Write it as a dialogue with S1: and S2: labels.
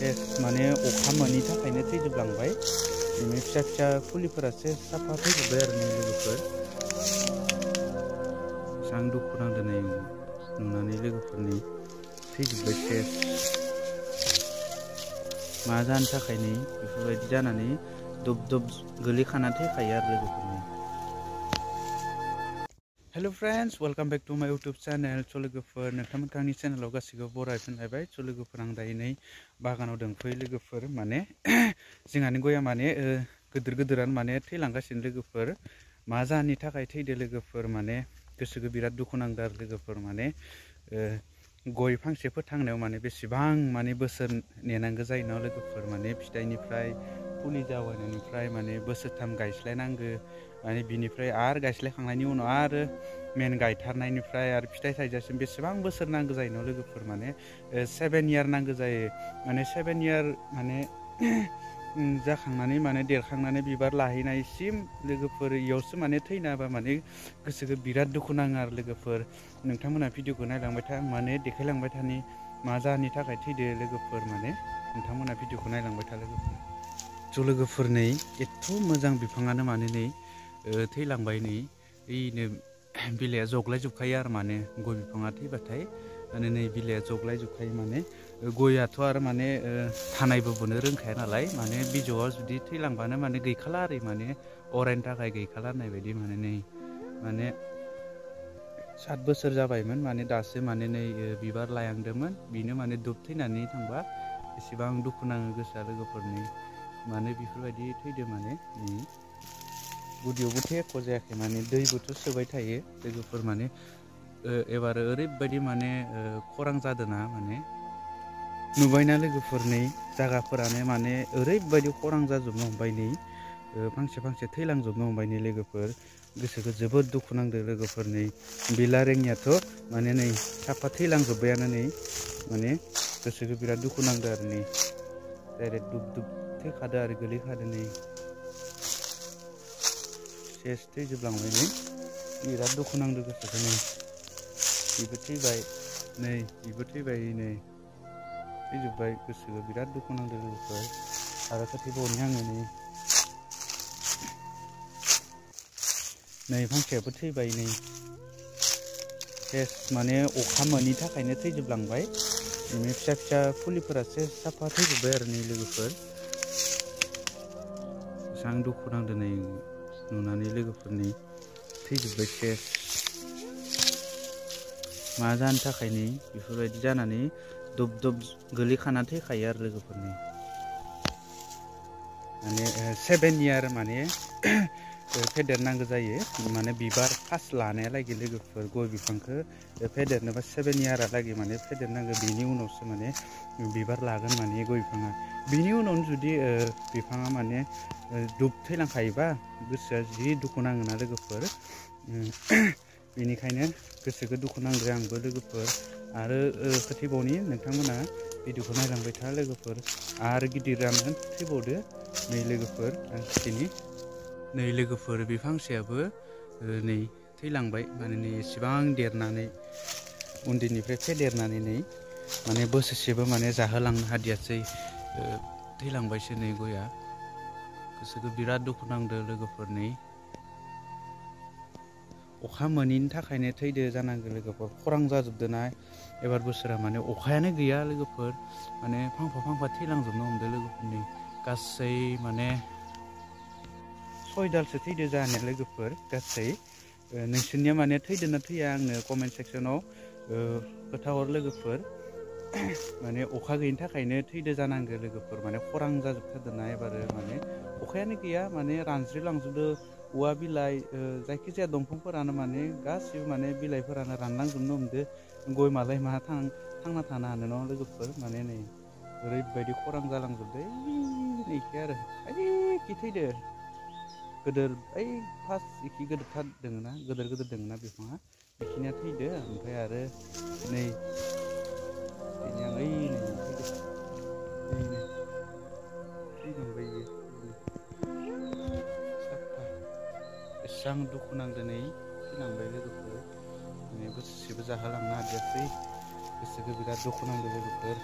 S1: सेस माने अखा मोनि थाखायनो थैजोबलांबाय बिनि फिसा फिसा फुलिफोरासो साफा थैजोब्बाय आरो लोगोफोर एसां दुखु नांदों नै नुनानै लोगोफोरनि थैजोब्बाय सेस मा जानो थाखाय नै बेफोरबायदि जानानै दब दब गोलैखाना थैखायो आरो लोगोफोरनि hello friends welcome back to my YouTube channel स लोगोफोर नोंथांमोननि चैनलाव गासिबो बरायफिनलायबाय स लोगोफोर आं दायो नै बागानाव दंफैयो लोगोफोर माने जोंहानि गया माने गिदिर गिदिरानो माने थैलांगासिनो लोगोफोर मा जाहोननि थाखाय थैदो लोगोफोर माने गोसोखौ बिराद दुखु नांदों आरो लोगोफोर माने गय फांसे फोथांनायाव माने बेसेबां माने बोसोर नेनांगौ जायो ना लोगोफोर माने फिथाइनिफ्राय फुलि जावैनायनिफ्राय माने बोसोरथाम गायस्लायनांगौ माने बिनिफ्राय आरो गायस्लायखांनायनि उनाव आरो मेन गायथारनायनिफ्राय आरो फिथाइ थाइजासिम बेसेबां बोसोर नांगौ जायो ना लोगोफोर माने 7 इयार नांगौ जायो माने 7 इयार माने जाखांनानै माने देरखांनानै बिबार लाहैनायसिम लोगोफोर इयावसो माने थैनाबा माने गोसोखौ बिराद दुखु नाङो आरो लोगोफोर नोंथांमोना भिडिअखौ नायलांबाय था माने देखायलांबाय थानि मा जाहोननि थाखाय थैदो लोगोफोर माने नोंथांमोना भिडिअखौ नायलांबाय था लोगोफोर ज' लोगोफोर नै एथ' मोजां बिफाङानो माने नै थैलांबाय नै ओइनो बिलाइया जग्लायजोबखायो आरो माने गय बिफाङा थैबाथाय माने नै बिलाइया जग्लायजोबखायो माने गयाथ' आरो माने थानायबो बोनो रोंखाया नालाय माने बिजौआ जुदि थैलांबानो माने गैखाला आरो माने अरायनि थाखाय गैखाला होननाय बायदि माने नै माने 7 बोसोर जाबायमोन माने दासो माने नै बिबार लायांदोंमोन बेनो माने दुब थैनानै थांबा एसेबां दुखु नाङो गोसोआ लोगोफोरनि माने बेफोरबायदि थैदो माने गुदियावबोथ' एख' जायाखै माने दैबोथ' सोबाय थायो लोगोफोर माने एबार ओरैबायदि माने खरां जादोंना माने नुबायना लोगोफोर नै जायगाफोरानो माने ओरैबायदि खरां जाजोबनो हमबाय नै फांसे फांसे थैलांजोबनो हमबाय नै लोगोफोर गोसोखौ जोबोद दुखु नांदों लोगोफोर नै बिलारेंनियाथ' माने नै साफा थैलांजोब्बायानो नै माने गोसोखौ बिराद दुखु नांदों आरो नै डाइरेक्ट दुब दुब थैखादों आरो गोलैखादों नै सेस थैजोबलांबाय नै बिराद दुखु नांदों गोसोखौ नै बेबो थैबाय नै बेबो थैबाय नै थैजोब्बाय गोसोखौ बिराद दुखु नांदों लोगोफोर आरो खोथैबावनि आङो नै फांसेयाबो थैबाय नै सेस माने अखा मोनि थाखायनो थैजोबलांबाय बिनि फिसा फिसा फुलिफोरासो साफा थैजोब्बाय आरो नै लोगोफोर एसां दुखु नांदों नै नुनानै लोगोफोरनि थैजोब्बाय सेस मा जानो थाखाय नै बेफोरबायदि जानानै दब दब गोलैखाना थैखायो आरो लोगोफोरनि माने 7 इयार माने फेदेरनांगौ जायो माने बिबार फार्स्ट लानायालागै लोगोफोर गय बिफांखौ फेदेरनोबा 7 इयारालागै माने फेदेरनांगौ बेनि उनावसो माने बिबार लागोन माने गय बिफाङा बिनि उनावनो जुदि बिफाङा माने दुब थैलांखायोबा गोसोआ जि दुखु नाङोना लोगोफोर बेनिखायनो गोसोखौ दुखु नांदों आंबो लोगोफोर आरो खोथैबावनि नोंथांमोना भिडिअखौ नायलांबाय था लोगोफोर आरो गिदिरानो थैबावदो नै लोगोफोर आं खिथिनि नै लोगोफोर बे फांसेयाबो नै थैलांबाय माने नै एसेबां देरनानै उन्दैनिफ्राय फेदेरनानै नै माने बोसोरसेबो माने जाहोलांनो हादियासै थैलांबायसो नै गया गोसोखौ बिराद दुखु नांदों लोगोफोर नै अखा मोनिनि थाखायनो थैदो जानांगौ लोगोफोर खरां जाजोबदोंना एबार बोसोरा माने अखायानो गैया लोगोफोर माने फांफा फांफा थैलांजोबनो हमदों लोगोफोरनि गासै माने 6 दालसो थैदो जानाया लोगोफोर गासै नोंसोरनिया माने थैदोना थैया आंनो कमेन्ट सेक्सनाव खोन्थाहर लोगोफोर माने अखा गैयिनि थाखायनो थैदो जानांगौ लोगोफोर माने खरां जाजोबथारदोंना एबार माने अखायानो गैया माने रानज्रिलांजोबदो औवा बिलाइ जायखिजाया दंफांफोरानो माने गासिबो माने बिलाइफोरानो रानलांजोबनो हमदो गय मालाय मा थांना थानो हानो न' लोगोफोर माने नै ओरैबायदि खरां जालांजोबदो नैखि आरो ओइखि थैदो गोदोर ओइ फार्स्ट इखि गोदोरथार दोङोना गोदोर दोङोना बिफाङा बेखिनिया थैदो ओमफ्राय आरो नै बेनि आं ओइ नै थैदो थैलांबाय इयो साफा एसां दुखु नांदों नै थैलांबाय लोगोफोर माने बोसोरसेबो जाहोलांनो हादियासै गोसोखौ बिराद दुखु नांदों लोगोफोर